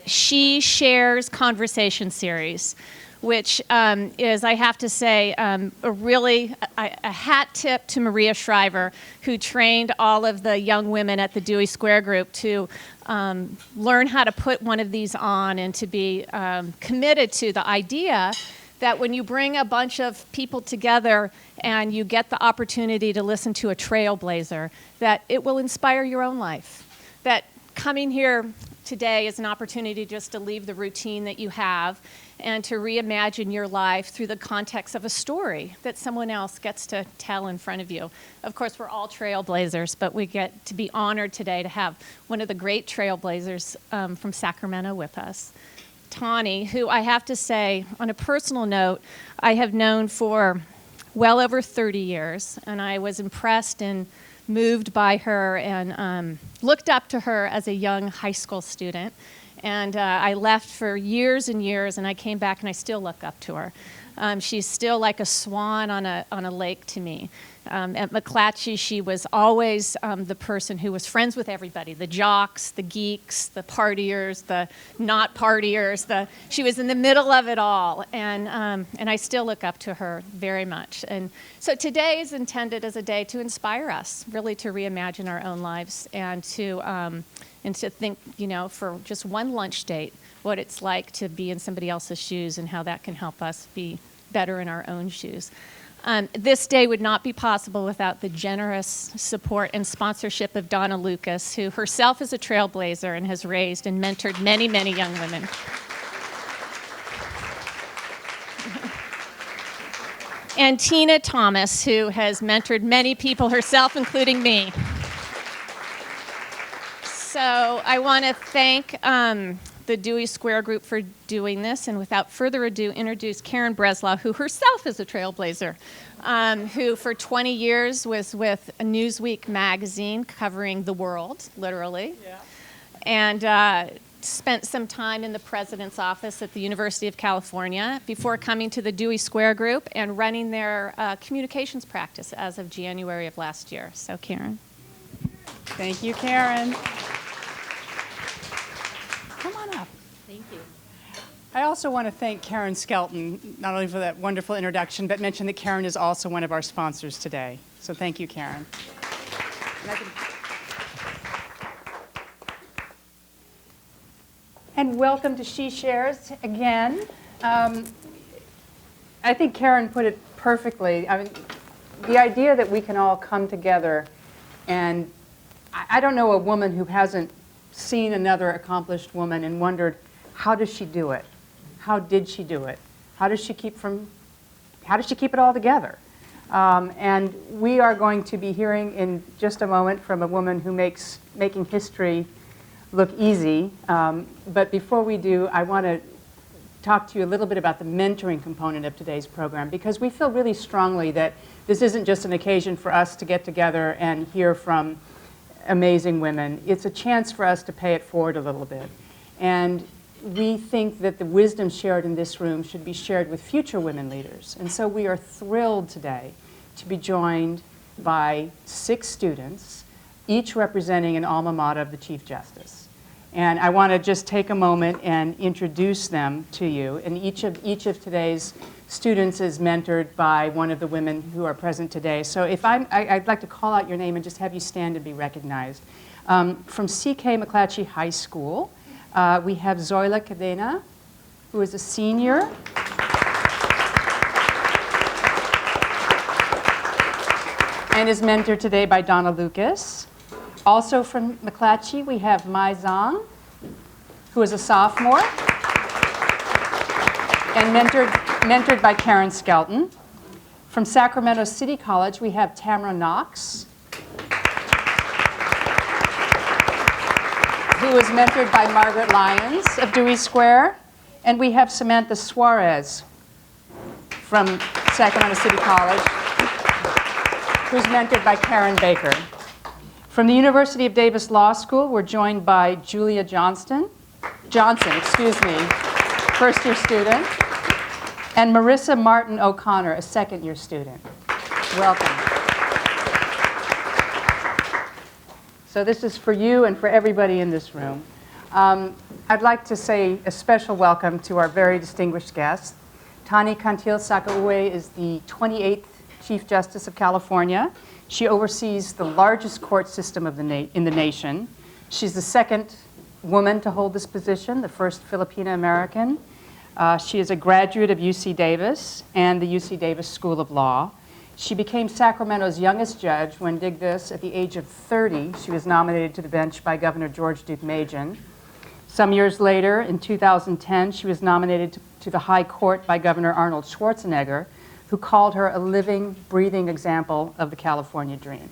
She Shares conversation series, which is, I have to say, a hat tip to Maria Shriver, who trained all of the young women at the Dewey Square Group to learn how to put one of these on and to be committed to the idea that when you bring a bunch of people together and you get the opportunity to listen to a trailblazer, that it will inspire your own life. That coming here today is an opportunity just to leave the routine that you have and to reimagine your life through the context of a story that someone else gets to tell in front of you. Of course, we're all trailblazers, but we get to be honored today to have one of the great trailblazers from Sacramento with us. Tani, who I have to say, on a personal note, I have known for well over 30 years, and I was impressed and moved by her and looked up to her as a young high school student. And I left for years and years, and I came back, and I still look up to her. She's still like a swan on a lake to me. At McClatchy, she was always the person who was friends with everybody, the jocks, the geeks, the partiers, the not partiers. She was in the middle of it all, and I still look up to her very much. And so today is intended as a day to inspire us, really to reimagine our own lives and to think, for just one lunch date, what it's like to be in somebody else's shoes and how that can help us be better in our own shoes. This day would not be possible without the generous support and sponsorship of Donna Lucas, who herself is a trailblazer and has raised and mentored many, many young women. And Tina Thomas, who has mentored many people herself, including me. So I want to thank the Dewey Square Group for doing this, and without further ado, introduce Karen Breslau, who herself is a trailblazer, who for 20 years was with a Newsweek magazine covering the world, literally, and spent some time in the president's office at the University of California before coming to the Dewey Square Group and running their communications practice as of January of last year. So, Karen. Thank you, Karen. Come on up. Thank you. I also want to thank Karen Skelton, not only for that wonderful introduction, but mention that Karen is also one of our sponsors today. So thank you, Karen. And welcome to She Shares again. I think Karen put it perfectly. I mean, the idea that we can all come together, and I don't know a woman who hasn't seen another accomplished woman and wondered, how does she do it? How did she do it? How does she keep it all together? And we are going to be hearing in just a moment from a woman who makes making history look easy. But before we do, I want to talk to you a little bit about the mentoring component of today's program, because we feel really strongly that this isn't just an occasion for us to get together and hear from amazing women. It's a chance for us to pay it forward a little bit. And we think that the wisdom shared in this room should be shared with future women leaders. And so we are thrilled today to be joined by 6 students, each representing an alma mater of the Chief Justice. And I want to just take a moment and introduce them to you. And each of today's students is mentored by one of the women who are present today. So if I'd like to call out your name and just have you stand and be recognized. From C.K. McClatchy High School, we have Zoila Cadena, who is a senior. And is mentored today by Donna Lucas. Also from McClatchy, we have Mai Zhang, who is a sophomore, and mentored by Karen Skelton. From Sacramento City College, we have Tamara Knox, who was mentored by Margaret Lyons of Dewey Square. And we have Samantha Suarez from Sacramento City College, who's mentored by Karen Baker. From the University of Davis Law School, we're joined by Julia Johnson, first-year student, and Marissa Martin O'Connor, a second-year student. Welcome. So this is for you and for everybody in this room. I'd like to say a special welcome to our very distinguished guest. Tani Cantil-Sakauye is the 28th Chief Justice of California. She oversees the largest court system in the nation. She's the second woman to hold this position, the first Filipina American. She is a graduate of UC Davis and the UC Davis School of Law. She became Sacramento's youngest judge when, dig this, at the age of 30, she was nominated to the bench by Governor George Deukmejian. Some years later, in 2010, she was nominated to the High Court by Governor Arnold Schwarzenegger, who called her a living, breathing example of the California dream.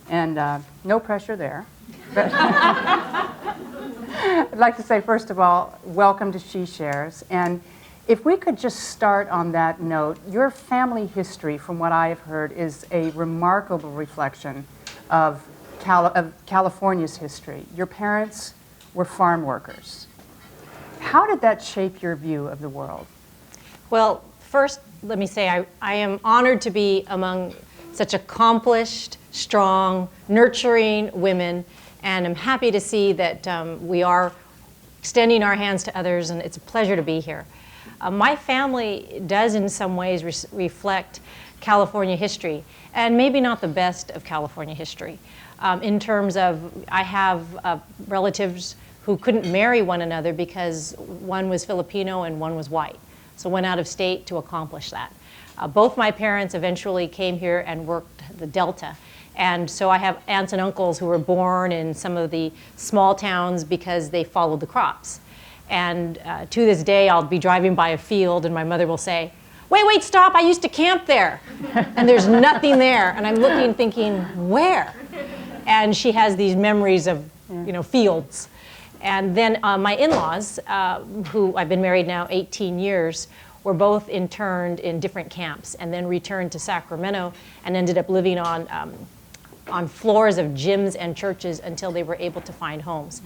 And no pressure there. But I'd like to say, first of all, welcome to She Shares. And if we could just start on that note, your family history, from what I have heard, is a remarkable reflection of California's history. Your parents were farm workers. How did that shape your view of the world? Well, first, let me say I am honored to be among such accomplished, strong, nurturing women, and I'm happy to see that we are extending our hands to others, and it's a pleasure to be here. My family does in some ways reflect California history, and maybe not the best of California history. In terms of, I have relatives who couldn't marry one another because one was Filipino and one was white, so went out of state to accomplish that. Both my parents eventually came here and worked the Delta, and so I have aunts and uncles who were born in some of the small towns because they followed the crops. And to this day, I'll be driving by a field and my mother will say, wait, stop, I used to camp there. And there's nothing there. And I'm looking, thinking, where? And she has these memories of, fields. And then my in-laws, who I've been married now 18 years, were both interned in different camps and then returned to Sacramento and ended up living on floors of gyms and churches until they were able to find homes.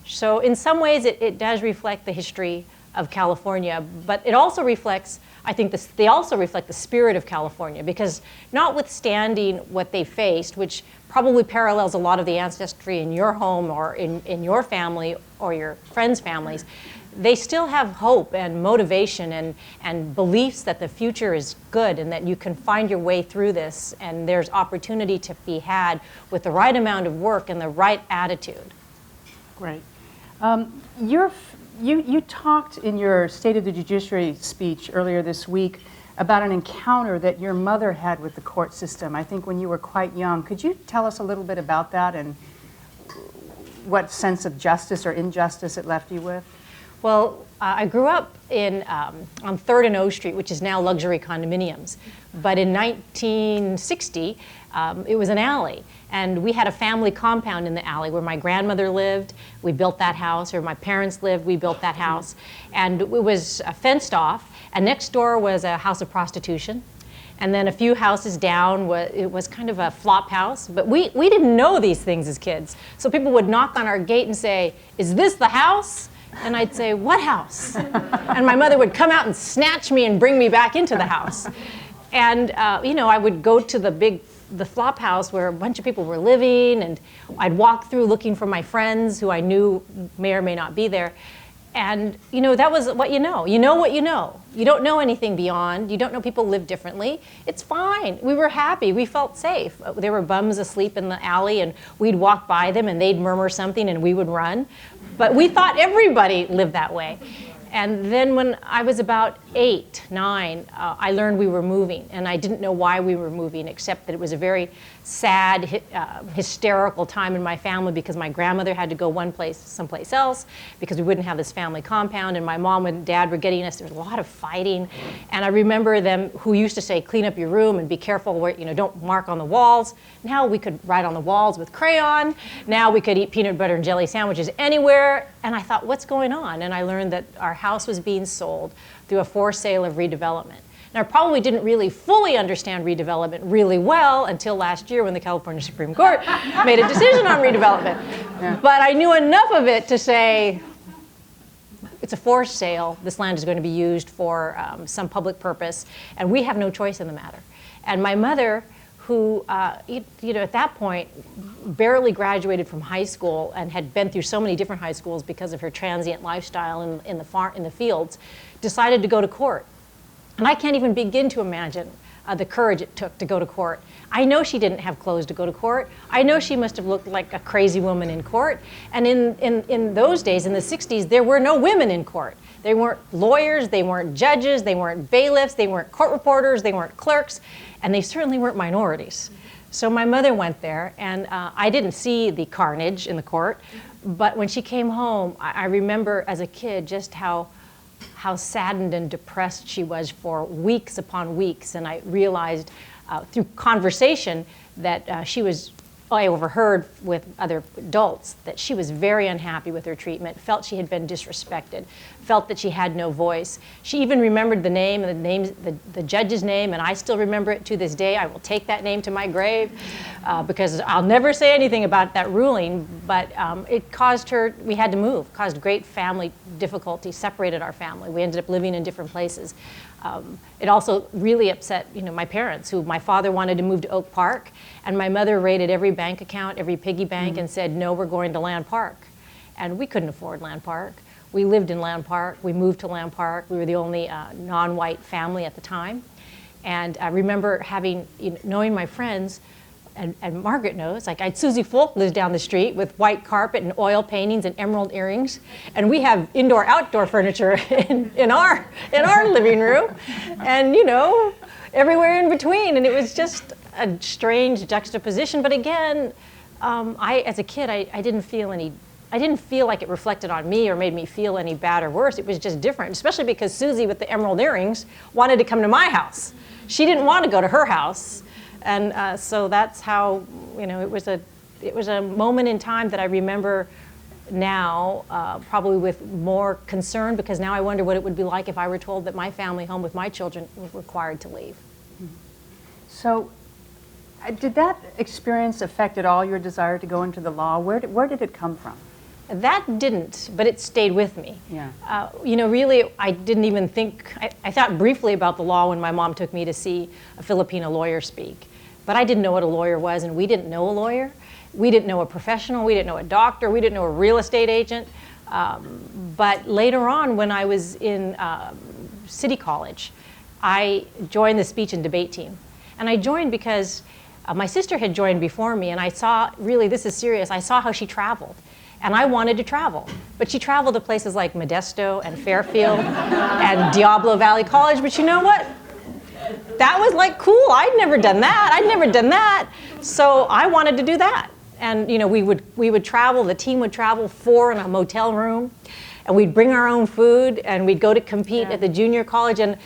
So in some ways, it does reflect the history of California, but it also reflects, I think they also reflect the spirit of California, because notwithstanding what they faced, which probably parallels a lot of the ancestry in your home or in your family or your friends' families, they still have hope and motivation and beliefs that the future is good and that you can find your way through this, and there's opportunity to be had with the right amount of work and the right attitude. Great. You talked in your State of the Judiciary speech earlier this week about an encounter that your mother had with the court system, I think when you were quite young. Could you tell us a little bit about that and what sense of justice or injustice it left you with? Well, I grew up on 3rd and O Street, which is now luxury condominiums. But in 1960, it was an alley. And we had a family compound in the alley where my grandmother lived. We built that house, or my parents lived, we built that house. And it was fenced off. And next door was a house of prostitution. And then a few houses down, it was kind of a flop house. But we didn't know these things as kids. So people would knock on our gate and say, "Is this the house?" And I'd say, "What house?" And my mother would come out and snatch me and bring me back into the house. And I would go to the flop house where a bunch of people were living, and I'd walk through looking for my friends who I knew may or may not be there. And that was what you know. You know what you know. You don't know anything beyond. You don't know people live differently. It's fine. We were happy. We felt safe. There were bums asleep in the alley, and we'd walk by them, and they'd murmur something, and we would run. But we thought everybody lived that way. And then when I was about 8, 9, I learned we were moving, and I didn't know why we were moving, except that it was a very sad, hysterical time in my family because my grandmother had to go someplace else because we wouldn't have this family compound, and my mom and dad were getting us. There was a lot of fighting, and I remember them who used to say, "Clean up your room and be careful where, don't mark on the walls." Now we could write on the walls with crayon. Now we could eat peanut butter and jelly sandwiches anywhere, and I thought, what's going on? And I learned that our house was being sold through a forced sale of redevelopment. Now, I probably didn't really fully understand redevelopment really well until last year when the California Supreme Court made a decision on redevelopment. Yeah. But I knew enough of it to say, it's a forced sale. This land is going to be used for some public purpose, and we have no choice in the matter. And my mother, who, at that point, barely graduated from high school and had been through so many different high schools because of her transient lifestyle in the fields, decided to go to court. And I can't even begin to imagine the courage it took to go to court. I know she didn't have clothes to go to court. I know she must have looked like a crazy woman in court. And in those days, in the 60s, there were no women in court. They weren't lawyers, they weren't judges, they weren't bailiffs, they weren't court reporters, they weren't clerks, and they certainly weren't minorities. So my mother went there, and I didn't see the carnage in the court, but when she came home, I remember as a kid just how saddened and depressed she was for weeks upon weeks, and I realized through conversation that I overheard with other adults that she was very unhappy with her treatment, felt she had been disrespected, felt that she had no voice. She even remembered the judge's name, and I still remember it to this day. I will take that name to my grave because I'll never say anything about that ruling, but it caused we had to move, caused great family difficulty, separated our family. We ended up living in different places. It also really upset, my parents, who my father wanted to move to Oak Park, and my mother raided every bank account, every piggy bank, and said, no, we're going to Land Park. And we couldn't afford Land Park. We lived in Land Park. We moved to Land Park. We were the only non-white family at the time. And I remember knowing my friends, and Margaret knows, like I had Susie Folk lives down the street with white carpet and oil paintings and emerald earrings, and we have indoor-outdoor furniture in our living room, and everywhere in between, and it was just a strange juxtaposition. But again, as a kid, I didn't feel like it reflected on me or made me feel any bad or worse. It was just different, especially because Susie with the emerald earrings wanted to come to my house. She didn't want to go to her house. And so that's how, it was a moment in time that I remember now, probably with more concern, because now I wonder what it would be like if I were told that my family home with my children was required to leave. So did that experience affect at all your desire to go into the law? Where did it come from? That didn't, but it stayed with me. Yeah. Really, I didn't even think, I thought briefly about the law when my mom took me to see a Filipino lawyer speak. But I didn't know what a lawyer was, and we didn't know a lawyer. We didn't know a professional. We didn't know a doctor. We didn't know a real estate agent. But later on, when I was in City College, I joined the speech and debate team. And I joined because my sister had joined before me, and I saw, really, this is serious, I saw how she traveled. And I wanted to travel. But she traveled to places like Modesto and Fairfield and Diablo Valley College. But you know what? That was like cool. I'd never done that. So I wanted to do that. And we would travel, the team would travel 4 in a motel room, and we'd bring our own food, and we'd go to compete at the junior college. And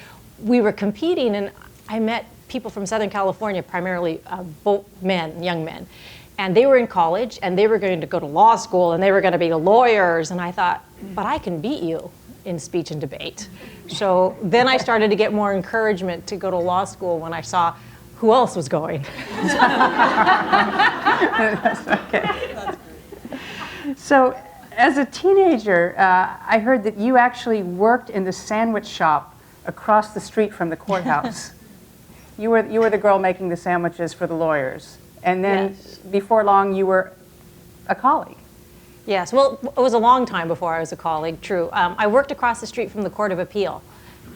we were competing, and I met people from Southern California, primarily both young men. And they were in college, and they were going to go to law school, and they were going to be lawyers. And I thought, but I can beat you in speech and debate. So then I started to get more encouragement to go to law school when I saw who else was going. Okay. So as a teenager, I heard that you actually worked in the sandwich shop across the street from the courthouse. You were the girl making the sandwiches for the lawyers. And then before long, you were a colleague. Yes, well, it was a long time before I was a colleague, true. I worked across the street from the Court of Appeal.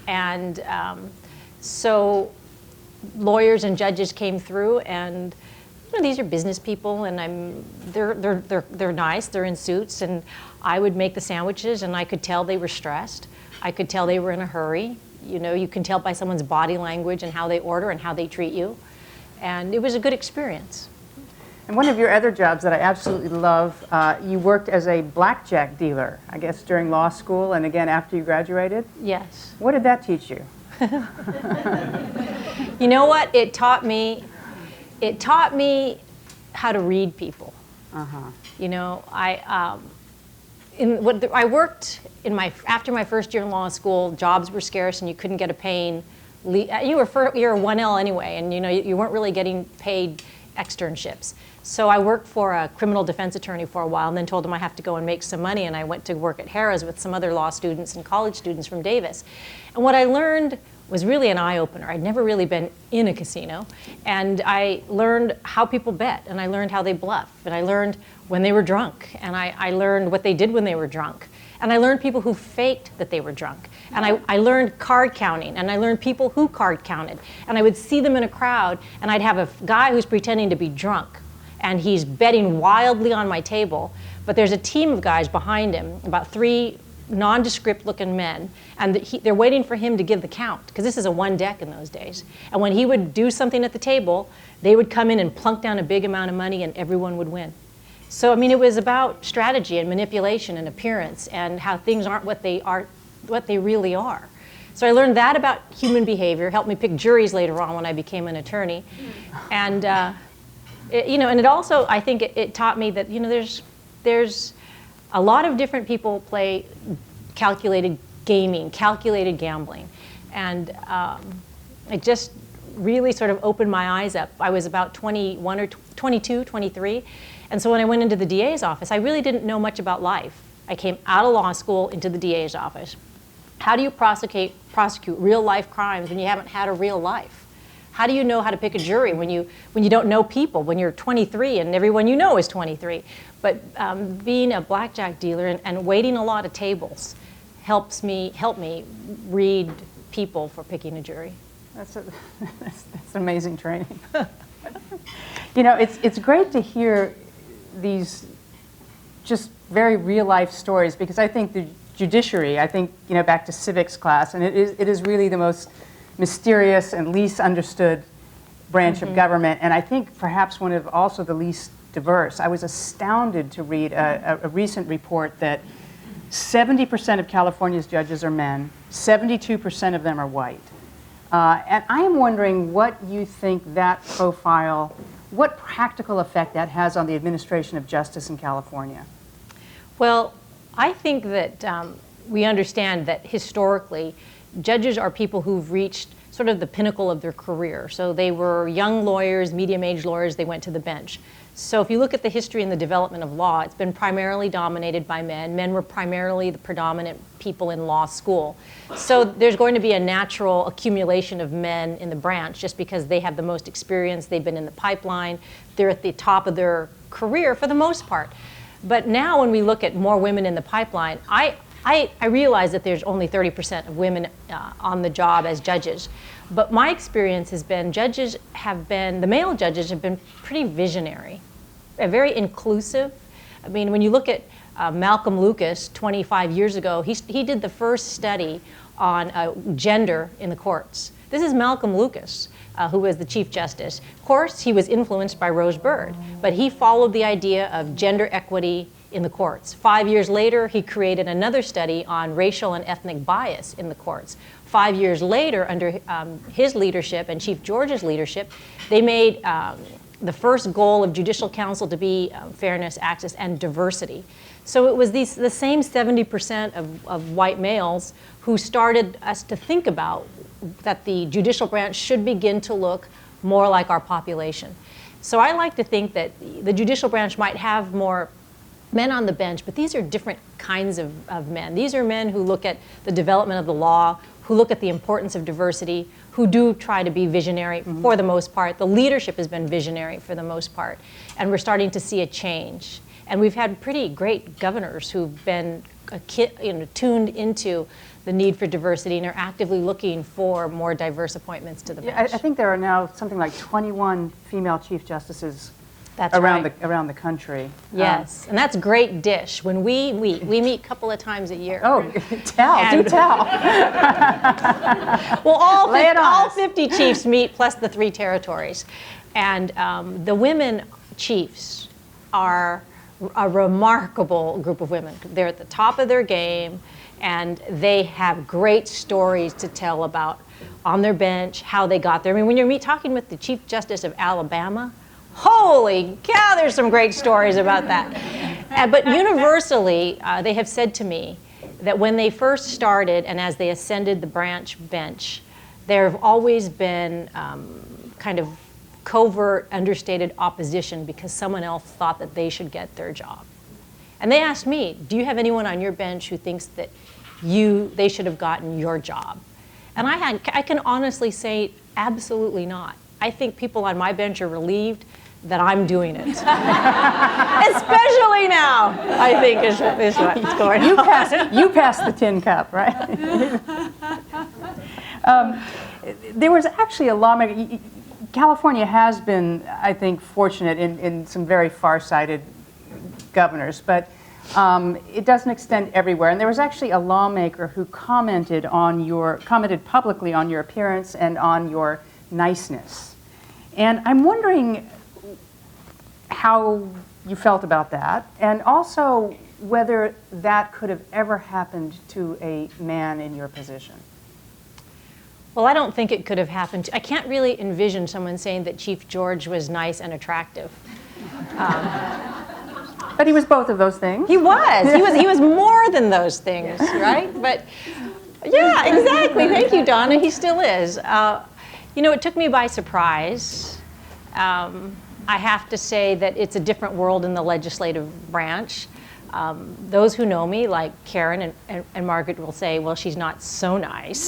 And so lawyers and judges came through, and these are business people, and they're nice, they're in suits, and I would make the sandwiches, and I could tell they were stressed. I could tell they were in a hurry. You can tell by someone's body language and how they order and how they treat you. And it was a good experience. And one of your other jobs that I absolutely love, you worked as a blackjack dealer, I guess, during law school and again after you graduated. Yes. What did that teach you? You know what? It taught me how to read people. I worked after my first year in law school. Jobs were scarce, and you couldn't get a paying. You were a 1L anyway, and you weren't really getting paid externships. So I worked for a criminal defense attorney for a while, and then told him I have to go and make some money, and I went to work at Harrah's with some other law students and college students from Davis. And what I learned was really an eye-opener. I'd never really been in a casino, and I learned how people bet, and I learned how they bluff, and I learned when they were drunk, and I learned what they did when they were drunk, and I learned people who faked that they were drunk, and I learned card counting, and I learned people who card counted, and I would see them in a crowd, and I'd have a guy who's pretending to be drunk, and he's betting wildly on my table, but there's a team of guys behind him, about 3 nondescript looking men, and they're waiting for him to give the count, because this is a 1 deck in those days. And when he would do something at the table, they would come in and plunk down a big amount of money and everyone would win. So, I mean, it was about strategy and manipulation and appearance and how things aren't what they really are. So I learned that about human behavior, helped me pick juries later on when I became an attorney. And, and it also, I think it taught me that, there's a lot of different people play calculated gaming, calculated gambling. And it just really sort of opened my eyes up. I was about 21 or 22, 23. And so when I went into the DA's office, I really didn't know much about life. I came out of law school into the DA's office. How do you prosecute real life crimes when you haven't had a real life? How do you know how to pick a jury when you don't know people, when you're 23 and everyone you know is 23? But being a blackjack dealer and waiting a lot of tables helped me read people for picking a jury. That's amazing training. It's great to hear these just very real life stories, because I think the judiciary, back to civics class, and it is really the most mysterious and least understood branch of government, and I think perhaps one of also the least diverse. I was astounded to read a recent report that 70% of California's judges are men, 72% of them are white. And I am wondering what you think that profile, what practical effect that has on the administration of justice in California. Well, I think that we understand that historically, judges are people who've reached sort of the pinnacle of their career. So they were young lawyers, medium-aged lawyers, they went to the bench. So if you look at the history and the development of law, it's been primarily dominated by men. Men were primarily the predominant people in law school. So there's going to be a natural accumulation of men in the branch just because they have the most experience, they've been in the pipeline, they're at the top of their career for the most part. But now when we look at more women in the pipeline, I realize that there's only 30% of women on the job as judges. But my experience has been the male judges have been pretty visionary, very inclusive. I mean, when you look at Malcolm Lucas 25 years ago, he did the first study on gender in the courts. This is Malcolm Lucas, who was the Chief Justice. Of course, he was influenced by Rose Bird, but he followed the idea of gender equity in the courts. 5 years later, he created another study on racial and ethnic bias in the courts. 5 years later, under his leadership and Chief George's leadership, they made the first goal of Judicial Council to be fairness, access, and diversity. So it was the same 70% of white males who started us to think about that the judicial branch should begin to look more like our population. So I like to think that the judicial branch might have more men on the bench, but these are different kinds of men. These are men who look at the development of the law, who look at the importance of diversity, who do try to be visionary for the most part. The leadership has been visionary for the most part, and we're starting to see a change. And we've had pretty great governors who've been tuned into the need for diversity and are actively looking for more diverse appointments to the bench. I think there are now something like 21 female Chief Justices That's around right. around the country. Yes, and that's great dish. When we meet a couple of times a year. Oh, do tell. Well, all 50 50 chiefs meet, plus the 3 territories. And the women chiefs are a remarkable group of women. They're at the top of their game, and they have great stories to tell about on their bench, how they got there. I mean, when you're talking with the Chief Justice of Alabama, holy cow, there's some great stories about that. But universally, they have said to me that when they first started and as they ascended the branch bench, there have always been kind of covert, understated opposition because someone else thought that they should get their job. And they asked me, do you have anyone on your bench who thinks that they should have gotten your job? And I can honestly say, absolutely not. I think people on my bench are relieved that I'm doing it. Especially now, I think is what's going on. You passed the tin cup, right? There was actually a lawmaker. California has been, I think, fortunate in some very far-sighted governors, but it doesn't extend everywhere. And there was actually a lawmaker who commented publicly on your appearance and on your niceness. And I'm wondering how you felt about that, and also whether that could have ever happened to a man in your position. Well, I don't think it could have happened. I can't really envision someone saying that Chief George was nice and attractive. But he was both of those things. He was. He was more than those things, right? But yeah, exactly. Thank you, Donna. He still is. You know, it took me by surprise. I have to say that it's a different world in the legislative branch. Those who know me, like Karen and Margaret, will say, well, she's not so nice.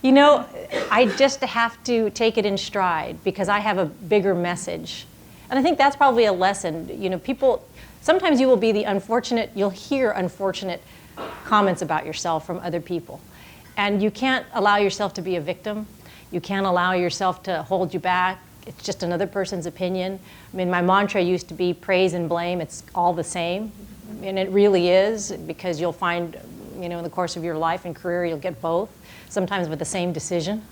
You know, I just have to take it in stride because I have a bigger message. And I think that's probably a lesson. You know, people, sometimes you will be the unfortunate, you'll hear unfortunate comments about yourself from other people. And you can't allow yourself to be a victim. You can't allow yourself to hold you back. It's just another person's opinion. I mean, my mantra used to be praise and blame. It's all the same. And it really is, because you'll find, you know, in the course of your life and career, you'll get both, sometimes with the same decision.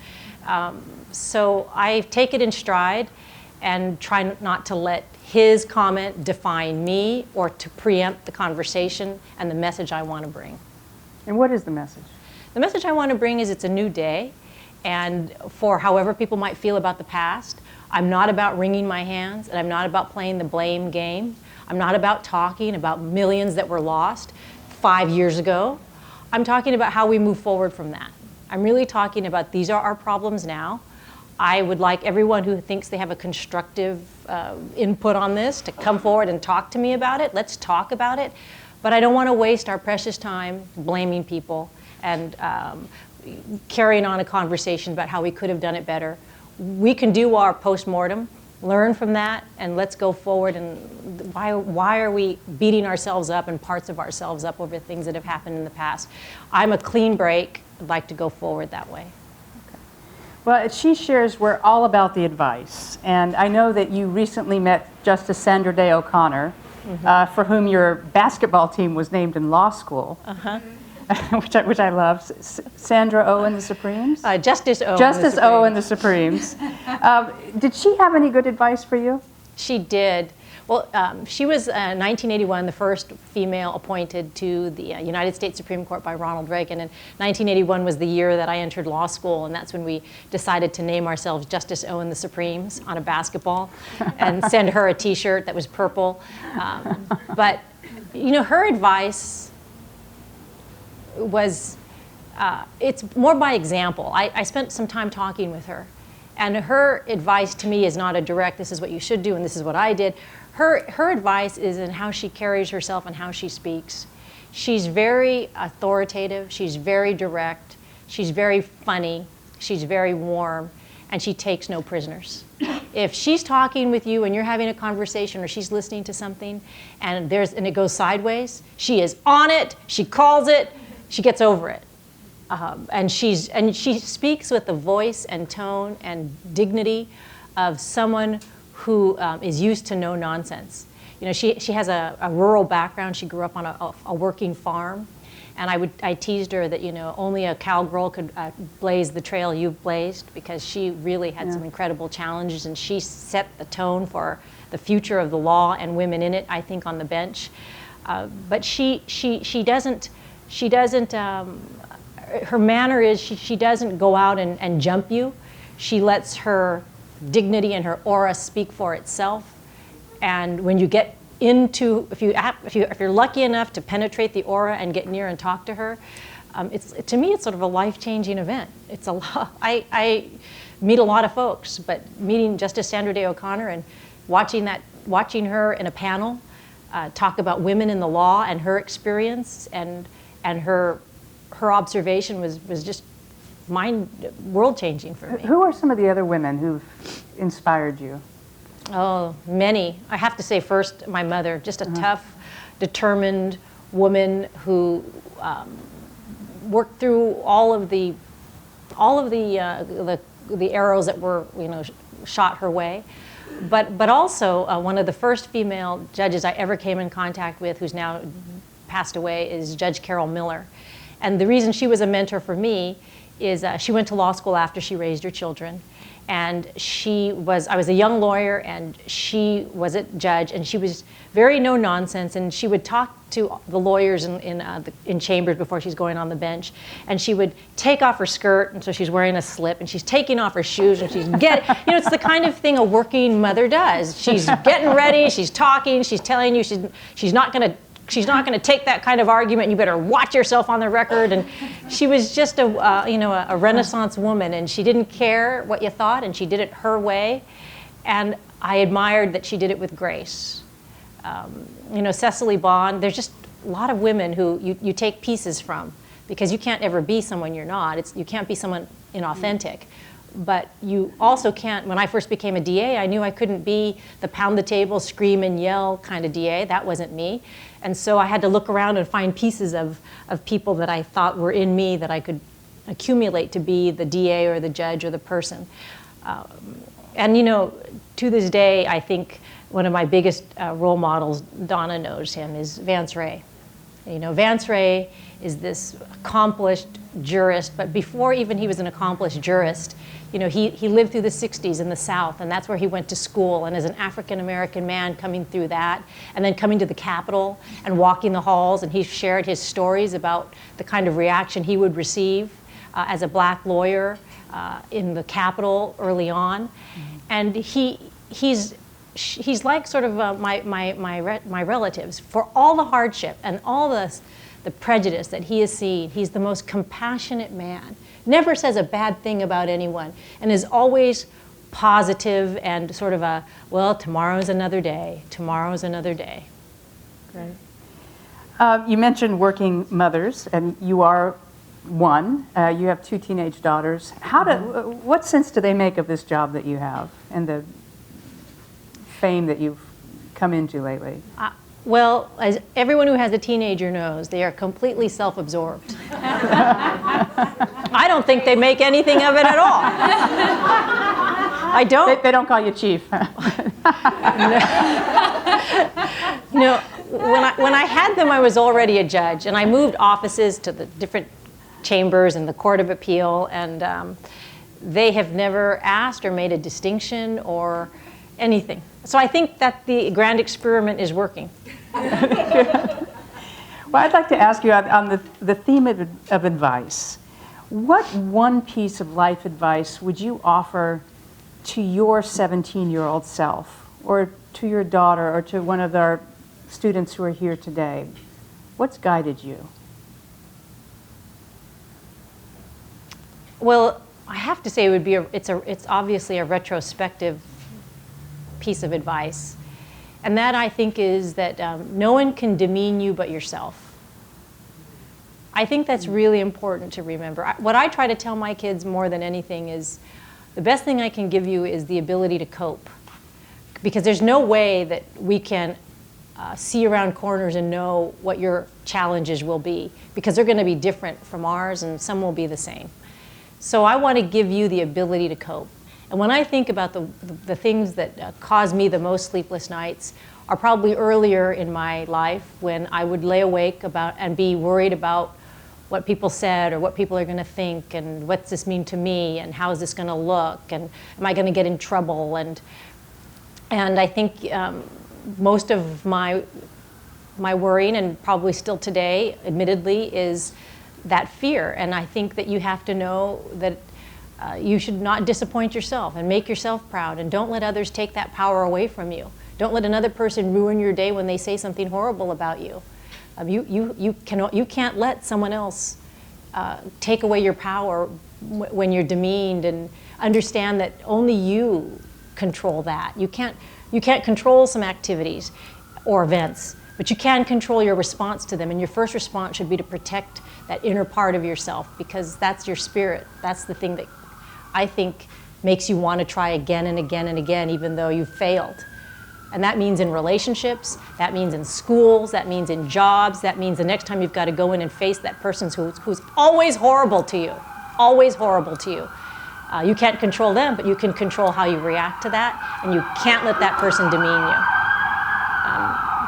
So I take it in stride and try not to let his comment define me or to preempt the conversation and the message I want to bring. And what is the message? The message I want to bring is it's a new day, and for however people might feel about the past, I'm not about wringing my hands, and I'm not about playing the blame game. I'm not about talking about millions that were lost 5 years ago. I'm talking about how we move forward from that. I'm really talking about these are our problems now. I would like everyone who thinks they have a constructive input on this to come forward and talk to me about it. Let's talk about it. But I don't want to waste our precious time blaming people and carrying on a conversation about how we could have done it better. We can do our postmortem, learn from that, and let's go forward. And why are we beating ourselves up and parts of ourselves up over things that have happened in the past? I'm a clean break. I'd like to go forward that way. Okay. Well, at She Shares, we're all about the advice. And I know that you recently met Justice Sandra Day O'Connor, for whom your basketball team was named in law school. Which I love. Sandra O and the Supremes? Justice O. Justice O and the Supremes. Did she have any good advice for you? She did. Well, she was 1981 the first female appointed to the United States Supreme Court by Ronald Reagan, and 1981 was the year that I entered law school, and that's when we decided to name ourselves Justice O and the Supremes on a basketball and send her a T-shirt that was purple. But, you know, her advice was, it's more by example. I spent some time talking with her, and her advice to me is not a direct, this is what you should do and this is what I did. Her advice is in how she carries herself and how she speaks. She's very authoritative, she's very direct, she's very funny, she's very warm, and she takes no prisoners. If she's talking with you and you're having a conversation or she's listening to something and it goes sideways, she is on it, she calls it, she gets over it. And she speaks with the voice and tone and dignity of someone who is used to no nonsense. You know, she has a rural background. She grew up on a working farm. And I teased her that, you know, only a cowgirl could blaze the trail you've blazed, because she really had some incredible challenges, and she set the tone for the future of the law and women in it, I think, on the bench. But she doesn't, her manner is she doesn't go out and jump you. She lets her dignity and her aura speak for itself. And when you get into, if you're lucky enough to penetrate the aura and get near and talk to her, to me it's sort of a life-changing event. It's a lot. I meet a lot of folks, but meeting Justice Sandra Day O'Connor and watching her in a panel talk about women in the law and her experience, and and her observation was just world-changing for me. Who are some of the other women who've inspired you? Oh, many. I have to say first, my mother, just a tough, determined woman who worked through all of the arrows that were, shot her way. But also one of the first female judges I ever came in contact with, who's now passed away, is Judge Carol Miller. And the reason she was a mentor for me is she went to law school after she raised her children. And I was a young lawyer, and she was a judge, and she was very no nonsense, and she would talk to the lawyers in chambers before she's going on the bench, and she would take off her skirt, and so she's wearing a slip, and she's taking off her shoes, and she's it's the kind of thing a working mother does. She's getting ready, she's talking, she's telling you she's not going to take that kind of argument. You better watch yourself on the record. And she was just a Renaissance woman, and she didn't care what you thought, and she did it her way. And I admired that she did it with grace. Cecily Bond. There's just a lot of women who you take pieces from, because you can't ever be someone you're not. You can't be someone inauthentic. But you also can't, when I first became a DA, I knew I couldn't be the pound the table, scream and yell kind of DA. That wasn't me. And so I had to look around and find pieces of people that I thought were in me that I could accumulate to be the DA or the judge or the person. To this day, I think one of my biggest role models, Donna knows him, is Vance Ray. Vance Ray is this accomplished jurist, but before even he was an accomplished jurist, he lived through the 60s in the South, and that's where he went to school. And as an African-American man coming through that, and then coming to the Capitol and walking the halls, and he shared his stories about the kind of reaction he would receive as a black lawyer in the Capitol early on. And he's like sort of my relatives. For all the hardship and all the prejudice that he has seen, he's the most compassionate man. Never says a bad thing about anyone, and is always positive and sort of tomorrow's another day. Tomorrow's another day. Great. You mentioned working mothers, and you are one. You have 2 teenage daughters. What sense do they make of this job that you have and the fame that you've come into lately? Well, as everyone who has a teenager knows, they are completely self-absorbed. I don't think they make anything of it at all. I don't. They don't call you chief. When I had them, I was already a judge, and I moved offices to the different chambers and the Court of Appeal, and they have never asked or made a distinction or anything. So I think that the grand experiment is working. Well, I'd like to ask you on the theme of advice. What one piece of life advice would you offer to your 17-year-old self, or to your daughter, or to one of our students who are here today? What's guided you? Well, I have to say it would be it's obviously a retrospective piece of advice. And that, I think, is that no one can demean you but yourself. I think that's really important to remember. What I try to tell my kids more than anything is the best thing I can give you is the ability to cope. Because there's no way that we can see around corners and know what your challenges will be, because they're going to be different from ours, and some will be the same. So I want to give you the ability to cope. And when I think about the things that cause me the most sleepless nights are probably earlier in my life, when I would lay awake and be worried about what people said or what people are going to think, and what's this mean to me, and how is this going to look, and am I going to get in trouble? And I think most of my worrying, and probably still today, admittedly, is that fear. And I think that you have to know that you should not disappoint yourself, and make yourself proud, and don't let others take that power away from you. Don't let another person ruin your day when they say something horrible about you. You can't let someone else take away your power when you're demeaned, and understand that only you control that. You can't control some activities or events, But you can control your response to them, and your first response should be to protect that inner part of yourself, because that's your spirit. That's the thing that I think makes you want to try again and again and again, even though you've failed. And that means in relationships, that means in schools, that means in jobs, that means the next time you've got to go in and face that person who's always horrible to you, always horrible to you. You can't control them, but you can control how you react to that, and you can't let that person demean you.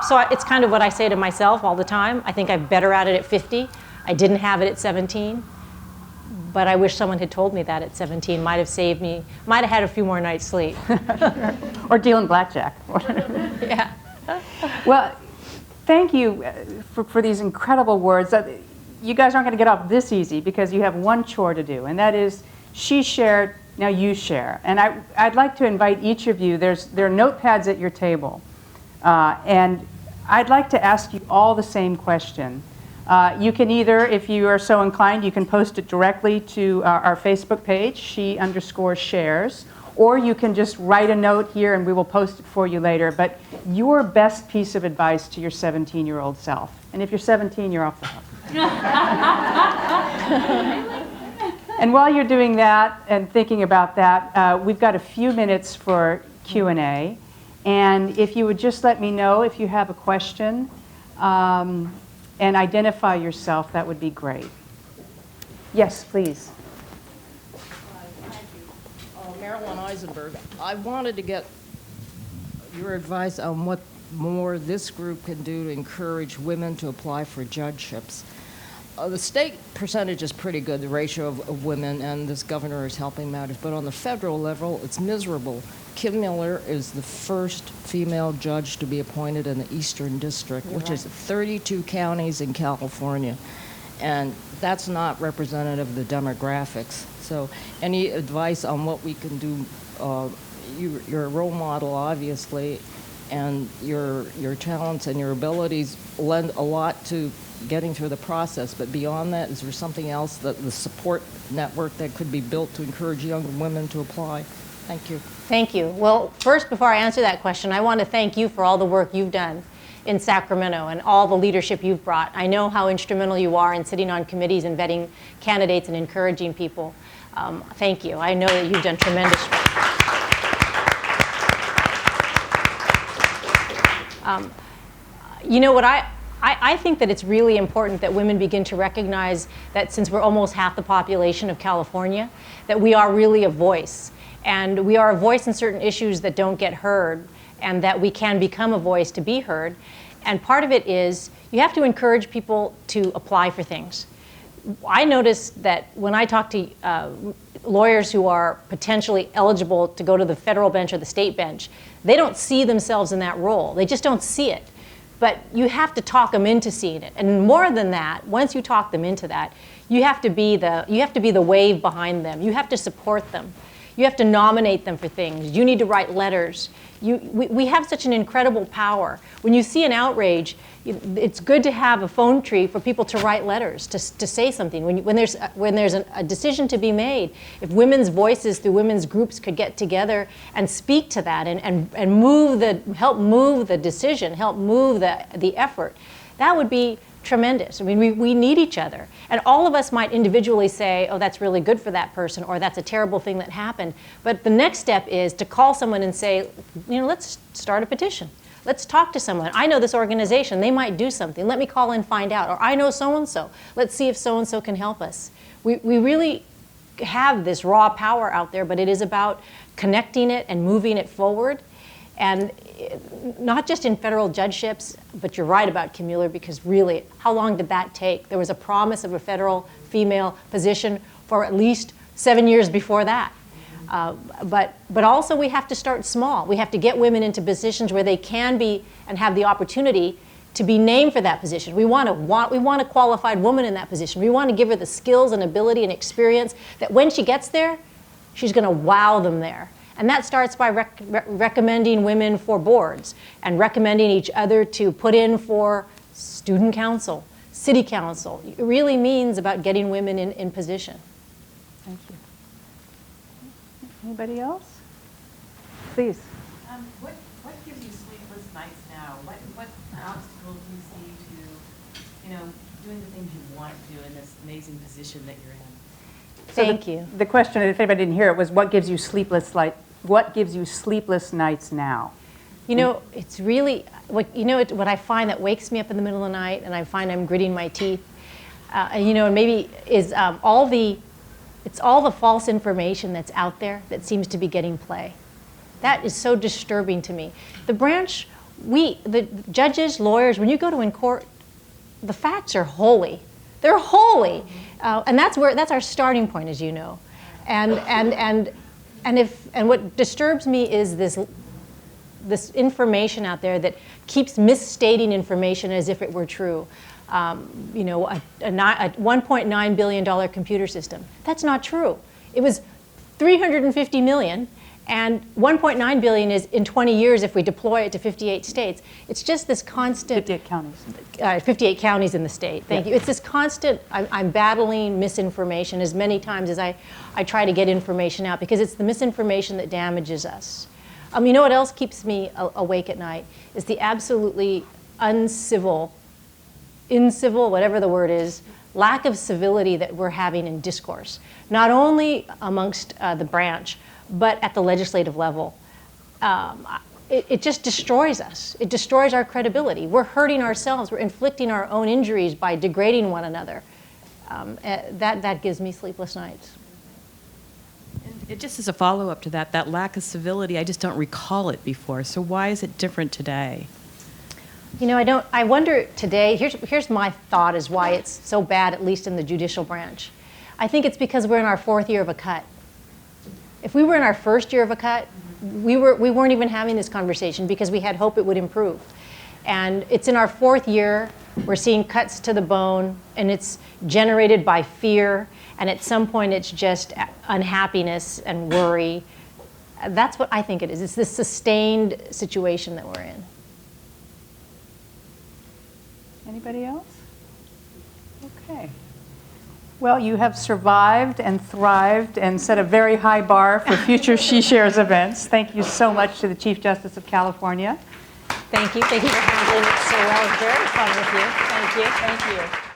So it's kind of what I say to myself all the time. I think I'm better at it at 50. I didn't have it at 17. But I wish someone had told me that at 17. Might have saved me, might have had a few more nights sleep. Or dealing blackjack. Yeah. Well, thank you for these incredible words. You guys aren't going to get off this easy because you have one chore to do, and that is she shared, now you share. And I'd like to invite each of you, there are notepads at your table, and I'd like to ask you all the same question. You can either, if you are so inclined, you can post it directly to our Facebook page, she_shares, or you can just write a note here and we will post it for you later. But your best piece of advice to your 17-year-old self. And if you're 17, you're off the hook. And while you're doing that and thinking about that, we've got a few minutes for Q&A. And if you would just let me know if you have a question, and identify yourself, that would be great. Yes, please. Thank you. Marilyn Eisenberg. I wanted to get your advice on what more this group can do to encourage women to apply for judgeships. The state percentage is pretty good, the ratio of women, and this governor is helping matters. But on the federal level, it's miserable. Kim Miller is the first female judge to be appointed in the Eastern District, which is 32 counties in California. And that's not representative of the demographics. So any advice on what we can do? You're a role model, obviously, and your talents and your abilities lend a lot to getting through the process. But beyond that, is there something else, that the support network that could be built to encourage young women to apply? Thank you. Thank you. Well, first, before I answer that question, I want to thank you for all the work you've done in Sacramento and all the leadership you've brought. I know how instrumental you are in sitting on committees and vetting candidates and encouraging people. Thank you. I know that you've done tremendous work. You know what, I think that it's really important that women begin to recognize that since we're almost half the population of California, that we are really a voice. And we are a voice in certain issues that don't get heard, and that we can become a voice to be heard. And part of it is you have to encourage people to apply for things. I noticed that when I talk to lawyers who are potentially eligible to go to the federal bench or the state bench, they don't see themselves in that role. They just don't see it. But you have to talk them into seeing it. And more than that, once you talk them into that, you have to be the wave behind them. You have to support them. You have to nominate them for things. You need to write letters. We have such an incredible power. When you see an outrage, it's good to have a phone tree for people to write letters, to say something. When there's a decision to be made, if women's voices through women's groups could get together and speak to that and help move the decision, help move the effort, that would be tremendous. I mean, we need each other. And all of us might individually say, oh, that's really good for that person, or that's a terrible thing that happened. But the next step is to call someone and say, let's start a petition. Let's talk to someone. I know this organization. They might do something. Let me call and find out. Or I know so-and-so. Let's see if so-and-so can help us. We really have this raw power out there, but it is about connecting it and moving it forward. And not just in federal judgeships, but you're right about Kim Mueller, because really, how long did that take? There was a promise of a federal female position for at least 7 years before that. But also we have to start small. We have to get women into positions where they can be and have the opportunity to be named for that position. We want a qualified woman in that position. We want to give her the skills and ability and experience that when she gets there, she's going to wow them there. And that starts by recommending women for boards and recommending each other to put in for student council, city council. It really means about getting women in position. Thank you. Anybody else? Please. What gives you sleepless nights now? What obstacles doing the things you want to do in this amazing position that you're in. Thank you. The question, if anybody didn't hear it, was what gives you sleepless nights now? It's really, what I find that wakes me up in the middle of the night and I find I'm gritting my teeth, and maybe is it's all the false information that's out there that seems to be getting play. That is so disturbing to me. The branch, the judges, lawyers, when you go to in court, the facts are holy. They're holy, and that's our starting point, as you know. And what disturbs me is this information out there that keeps misstating information as if it were true. A $1.9 billion computer system. That's not true. It was $350 million, and $1.9 billion is in 20 years if we deploy it to 58 states. It's just this constant. 58 counties. 58 counties in the state. Thank you. It's this constant. I'm battling misinformation as many times as I try to get information out, because it's the misinformation that damages us. You know what else keeps me awake at night is the absolutely incivil, whatever the word is, lack of civility that we're having in discourse, not only amongst the branch, but at the legislative level. It just destroys us. It destroys our credibility. We're hurting ourselves. We're inflicting our own injuries by degrading one another. That gives me sleepless nights. It just as a follow-up to that lack of civility, I just don't recall it before. So why is it different today? I wonder today, here's my thought as why it's so bad, at least in the judicial branch. I think it's because we're in our 4th year of a cut. If we were in our 1st year of a cut, we weren't even having this conversation because we had hope it would improve. And it's in our 4th year, we're seeing cuts to the bone, and it's generated by fear, and at some point it's just unhappiness and worry. That's what I think it is. It's this sustained situation that we're in. Anybody else? Okay. Well, you have survived and thrived and set a very high bar for future She Shares events. Thank you so much to the Chief Justice of California. Thank you. Thank you for handling it so well. It's very fun with you. Thank you. Thank you.